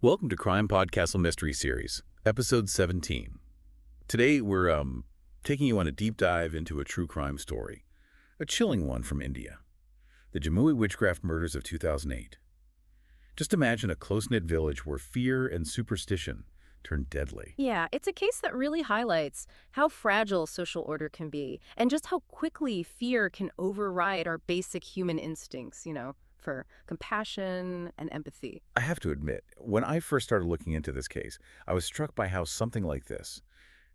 Welcome to CrimePod Castle Mystery Series, Episode 17. Today we're taking you on a deep dive into a true crime story, a chilling one from India, the Jamui Witchcraft Murders of 2008. Just imagine a close-knit village where fear and superstition turn deadly. Yeah, it's a case that really highlights how fragile social order can be and just how quickly fear can override our basic human instincts, for compassion and empathy. I have to admit, when I first started looking into this case, I was struck by how something like this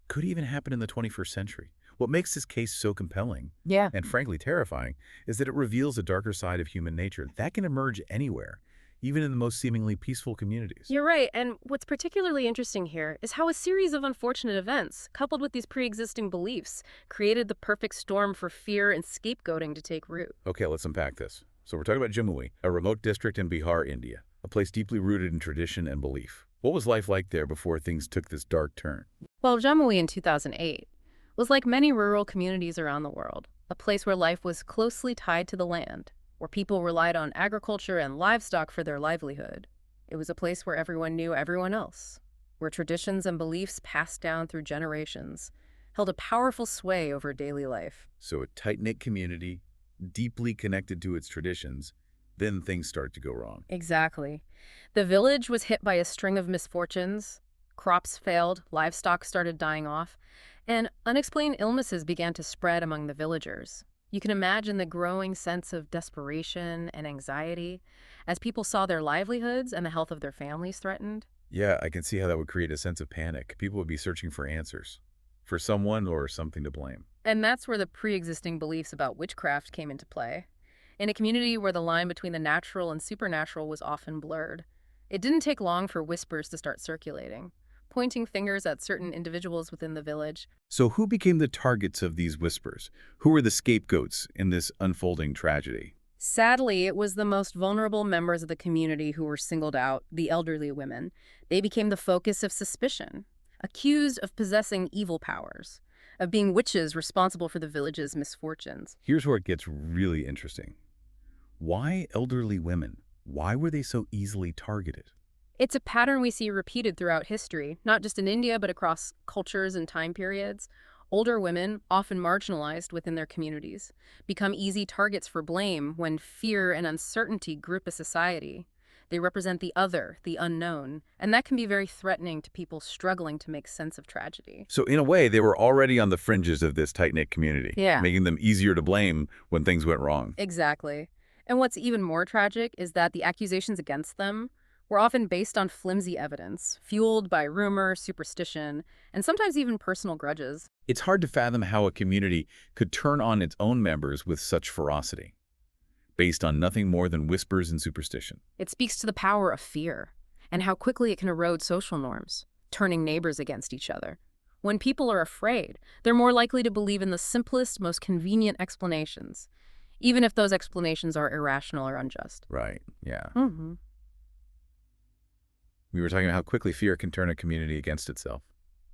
could even happen in the 21st century. What makes this case so compelling Yeah. and frankly terrifying is that it reveals a darker side of human nature that can emerge anywhere, even in the most seemingly peaceful communities. You're right, and what's particularly interesting here is how a series of unfortunate events, coupled with these pre-existing beliefs, created the perfect storm for fear and scapegoating to take root. Okay, let's unpack this. So we're talking about Jamui, a remote district in Bihar, India, a place deeply rooted in tradition and belief. What was life like there before things took this dark turn? Well, Jamui in 2008 was like many rural communities around the world, a place where life was closely tied to the land, where people relied on agriculture and livestock for their livelihood. It was a place where everyone knew everyone else, where traditions and beliefs passed down through generations held a powerful sway over daily life. So a tight-knit community, deeply connected to its traditions, then things start to go wrong. Exactly. The village was hit by a string of misfortunes. Crops failed, livestock started dying off, and unexplained illnesses began to spread among the villagers. You can imagine the growing sense of desperation and anxiety as people saw their livelihoods and the health of their families threatened. Yeah, I can see how that would create a sense of panic. People would be searching for answers, for someone or something to blame. And that's where the pre-existing beliefs about witchcraft came into play. In a community where the line between the natural and supernatural was often blurred, it didn't take long for whispers to start circulating, pointing fingers at certain individuals within the village. So who became the targets of these whispers? Who were the scapegoats in this unfolding tragedy? Sadly, it was the most vulnerable members of the community who were singled out, the elderly women. They became the focus of suspicion, accused of possessing evil powers, of being witches responsible for the village's misfortunes. Here's where it gets really interesting. Why elderly women? Why were they so easily targeted? It's a pattern we see repeated throughout history, not just in India, but across cultures and time periods. Older women, often marginalized within their communities, become easy targets for blame when fear and uncertainty grip a society. They represent the other, the unknown, and that can be very threatening to people struggling to make sense of tragedy. So in a way, they were already on the fringes of this tight-knit community, Yeah. making them easier to blame when things went wrong. Exactly. And what's even more tragic is that the accusations against them were often based on flimsy evidence, fueled by rumor, superstition, and sometimes even personal grudges. It's hard to fathom how a community could turn on its own members with such ferocity, based on nothing more than whispers and superstition. It speaks to the power of fear and how quickly it can erode social norms, turning neighbors against each other. When people are afraid, they're more likely to believe in the simplest, most convenient explanations, even if those explanations are irrational or unjust. Right, yeah. Mm-hmm. We were talking about how quickly fear can turn a community against itself.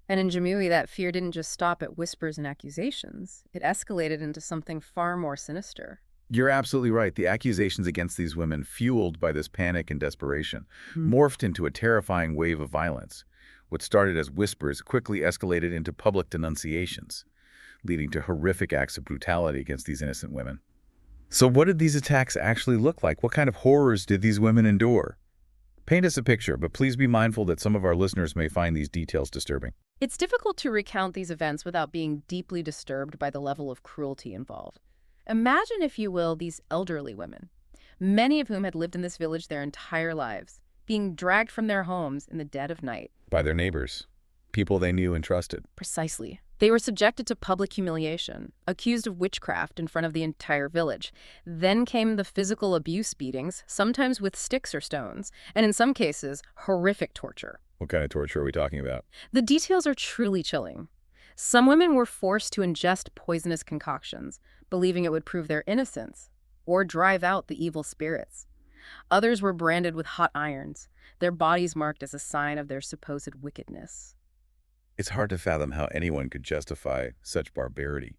And in Jamui, that fear didn't just stop at whispers and accusations. It escalated into something far more sinister. You're absolutely right. The accusations against these women, fueled by this panic and desperation, morphed into a terrifying wave of violence. What started as whispers quickly escalated into public denunciations, leading to horrific acts of brutality against these innocent women. So what did these attacks actually look like? What kind of horrors did these women endure? Paint us a picture, but please be mindful that some of our listeners may find these details disturbing. It's difficult to recount these events without being deeply disturbed by the level of cruelty involved. Imagine, if you will, these elderly women, many of whom had lived in this village their entire lives, being dragged from their homes in the dead of night. By their neighbors, people they knew and trusted. Precisely. They were subjected to public humiliation, accused of witchcraft in front of the entire village. Then came the physical abuse beatings, sometimes with sticks or stones, and in some cases, horrific torture. What kind of torture are we talking about? The details are truly chilling. Some women were forced to ingest poisonous concoctions, believing it would prove their innocence or drive out the evil spirits. Others were branded with hot irons, their bodies marked as a sign of their supposed wickedness. It's hard to fathom how anyone could justify such barbarity,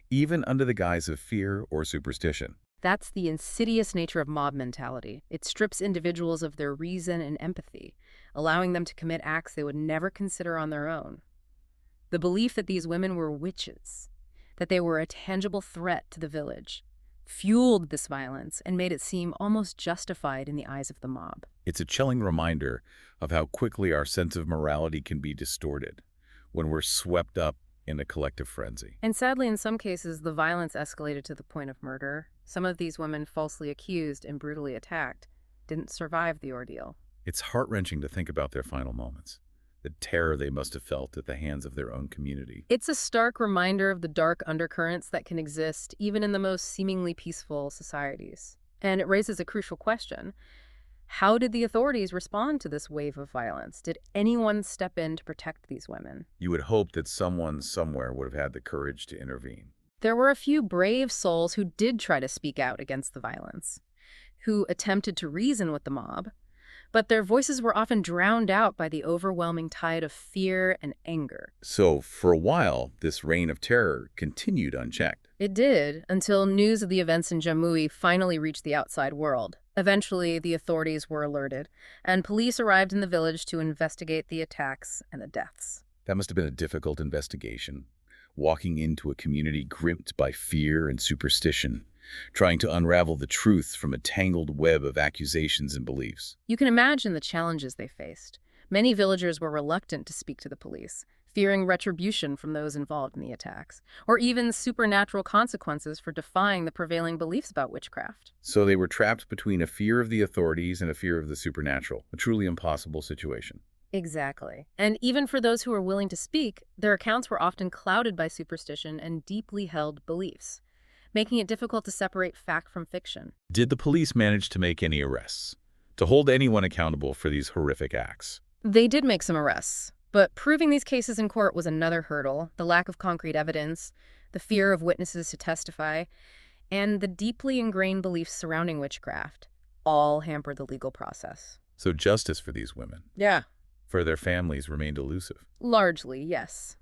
even under the guise of fear or superstition. That's the insidious nature of mob mentality. It strips individuals of their reason and empathy, allowing them to commit acts they would never consider on their own. The belief that these women were witches, that they were a tangible threat to the village, fueled this violence and made it seem almost justified in the eyes of the mob. It's a chilling reminder of how quickly our sense of morality can be distorted when we're swept up in a collective frenzy. And sadly, in some cases, the violence escalated to the point of murder. Some of these women, falsely accused and brutally attacked, didn't survive the ordeal. It's heart-wrenching to think about their final moments, the terror they must have felt at the hands of their own community. It's a stark reminder of the dark undercurrents that can exist even in the most seemingly peaceful societies. And it raises a crucial question. How did the authorities respond to this wave of violence? Did anyone step in to protect these women? You would hope that someone somewhere would have had the courage to intervene. There were a few brave souls who did try to speak out against the violence, who attempted to reason with the mob, but their voices were often drowned out by the overwhelming tide of fear and anger. So, for a while, this reign of terror continued unchecked. It did, until news of the events in Jamui finally reached the outside world. Eventually, the authorities were alerted, and police arrived in the village to investigate the attacks and the deaths. That must have been a difficult investigation, walking into a community gripped by fear and superstition, trying to unravel the truth from a tangled web of accusations and beliefs. You can imagine the challenges they faced. Many villagers were reluctant to speak to the police, fearing retribution from those involved in the attacks, or even supernatural consequences for defying the prevailing beliefs about witchcraft. So they were trapped between a fear of the authorities and a fear of the supernatural, a truly impossible situation. Exactly. And even for those who were willing to speak, their accounts were often clouded by superstition and deeply held beliefs, making it difficult to separate fact from fiction. Did the police manage to make any arrests, to hold anyone accountable for these horrific acts? They did make some arrests, but proving these cases in court was another hurdle. The lack of concrete evidence, the fear of witnesses to testify, and the deeply ingrained beliefs surrounding witchcraft all hampered the legal process. So justice for these women, Yeah. for their families, remained elusive. Largely, yes.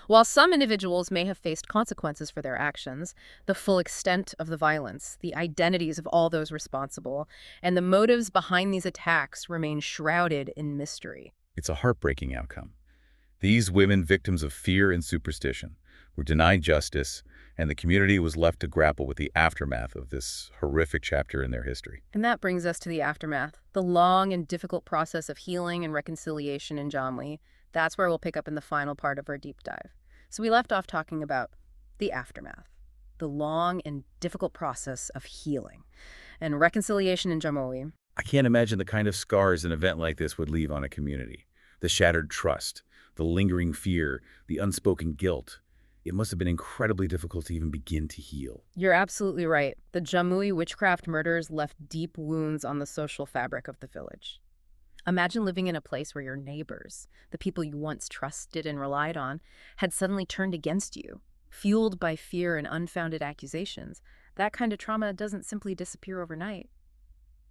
While some individuals may have faced consequences for their actions, the full extent of the violence, the identities of all those responsible, and the motives behind these attacks remain shrouded in mystery. It's a heartbreaking outcome. These women, victims of fear and superstition, were denied justice, and the community was left to grapple with the aftermath of this horrific chapter in their history. And that brings us to the aftermath, the long and difficult process of healing and reconciliation in Jamui. That's where we'll pick up in the final part of our deep dive. So we left off talking about the aftermath, the long and difficult process of healing and reconciliation in Jamui. I can't imagine the kind of scars an event like this would leave on a community. The shattered trust, the lingering fear, the unspoken guilt. It must have been incredibly difficult to even begin to heal. You're absolutely right. The Jamui Witchcraft Murders left deep wounds on the social fabric of the village. Imagine living in a place where your neighbors, the people you once trusted and relied on, had suddenly turned against you, fueled by fear and unfounded accusations. That kind of trauma doesn't simply disappear overnight.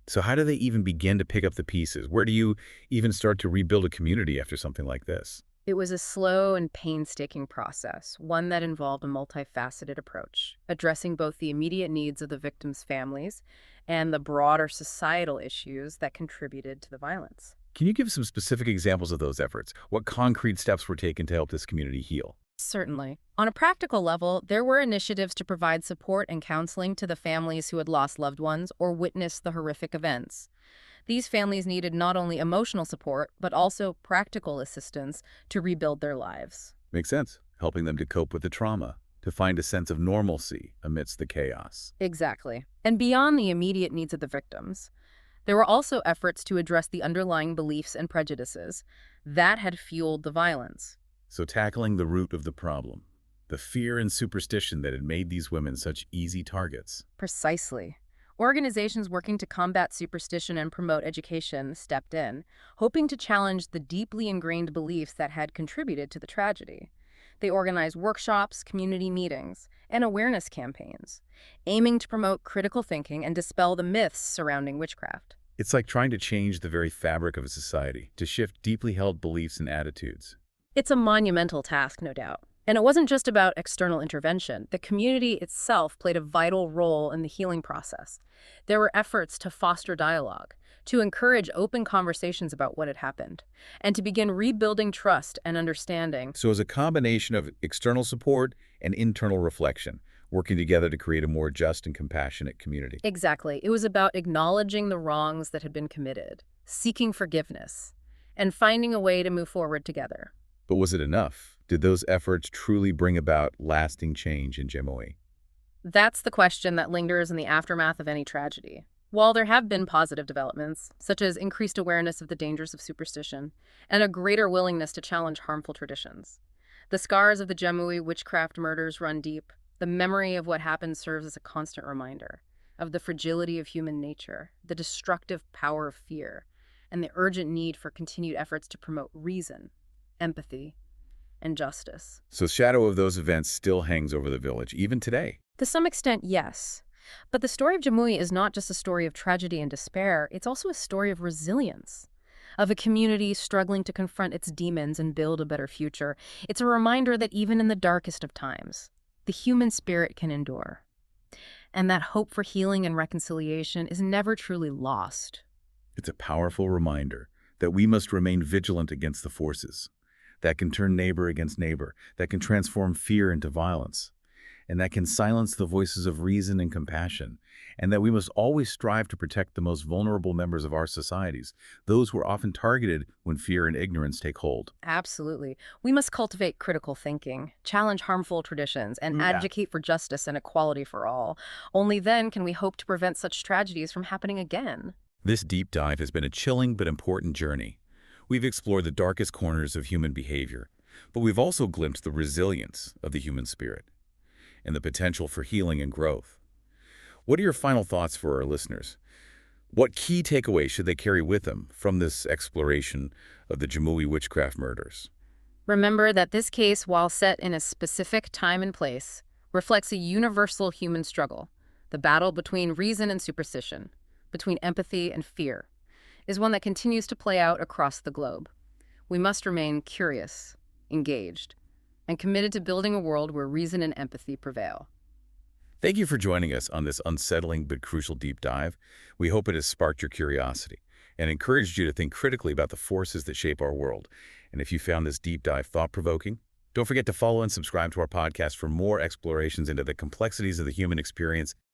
So how do they even begin to pick up the pieces? Where do you even start to rebuild a community after something like this? It was a slow and painstaking process, one that involved a multifaceted approach, addressing both the immediate needs of the victims' families and the broader societal issues that contributed to the violence. Can you give some specific examples of those efforts? What concrete steps were taken to help this community heal? Certainly. On a practical level, there were initiatives to provide support and counseling to the families who had lost loved ones or witnessed the horrific events. These families needed not only emotional support, but also practical assistance to rebuild their lives. Makes sense. Helping them to cope with the trauma, to find a sense of normalcy amidst the chaos. Exactly. And beyond the immediate needs of the victims, there were also efforts to address the underlying beliefs and prejudices that had fueled the violence. So tackling the root of the problem, the fear and superstition that had made these women such easy targets. Precisely. Organizations working to combat superstition and promote education stepped in, hoping to challenge the deeply ingrained beliefs that had contributed to the tragedy. They organized workshops, community meetings, and awareness campaigns, aiming to promote critical thinking and dispel the myths surrounding witchcraft. It's like trying to change the very fabric of a society, to shift deeply held beliefs and attitudes. It's a monumental task, no doubt, And it wasn't just about external intervention. The community itself played a vital role in the healing process. There were efforts to foster dialogue, to encourage open conversations about what had happened, and to begin rebuilding trust and understanding. So as a combination of external support and internal reflection, working together to create a more just and compassionate community. Exactly. It was about acknowledging the wrongs that had been committed, seeking forgiveness, and finding a way to move forward together. But was it enough? Did those efforts truly bring about lasting change in Jamui? That's the question that lingers in the aftermath of any tragedy. While there have been positive developments, such as increased awareness of the dangers of superstition and a greater willingness to challenge harmful traditions, the scars of the Jamui Witchcraft Murders run deep. The memory of what happened serves as a constant reminder of the fragility of human nature, the destructive power of fear, and the urgent need for continued efforts to promote reason, empathy, and justice. So the shadow of those events still hangs over the village, even today. To some extent, yes. But the story of Jamui is not just a story of tragedy and despair, it's also a story of resilience, of a community struggling to confront its demons and build a better future. It's a reminder that even in the darkest of times, the human spirit can endure, and that hope for healing and reconciliation is never truly lost. It's a powerful reminder that we must remain vigilant against the forces that can turn neighbor against neighbor, that can transform fear into violence, and that can silence the voices of reason and compassion, and that we must always strive to protect the most vulnerable members of our societies, those who are often targeted when fear and ignorance take hold. Absolutely. We must cultivate critical thinking, challenge harmful traditions, and advocate for justice and equality for all. Only then can we hope to prevent such tragedies from happening again. This deep dive has been a chilling but important journey. We've explored the darkest corners of human behavior, but we've also glimpsed the resilience of the human spirit and the potential for healing and growth. What are your final thoughts for our listeners? What key takeaways should they carry with them from this exploration of the Jamui Witchcraft Murders? Remember that this case, while set in a specific time and place, reflects a universal human struggle. The battle between reason and superstition, between empathy and fear, is one that continues to play out across the globe. We must remain curious, engaged, and committed to building a world where reason and empathy prevail. Thank you for joining us on this unsettling but crucial deep dive. We hope it has sparked your curiosity and encouraged you to think critically about the forces that shape our world. And if you found this deep dive thought-provoking, don't forget to follow and subscribe to our podcast for more explorations into the complexities of the human experience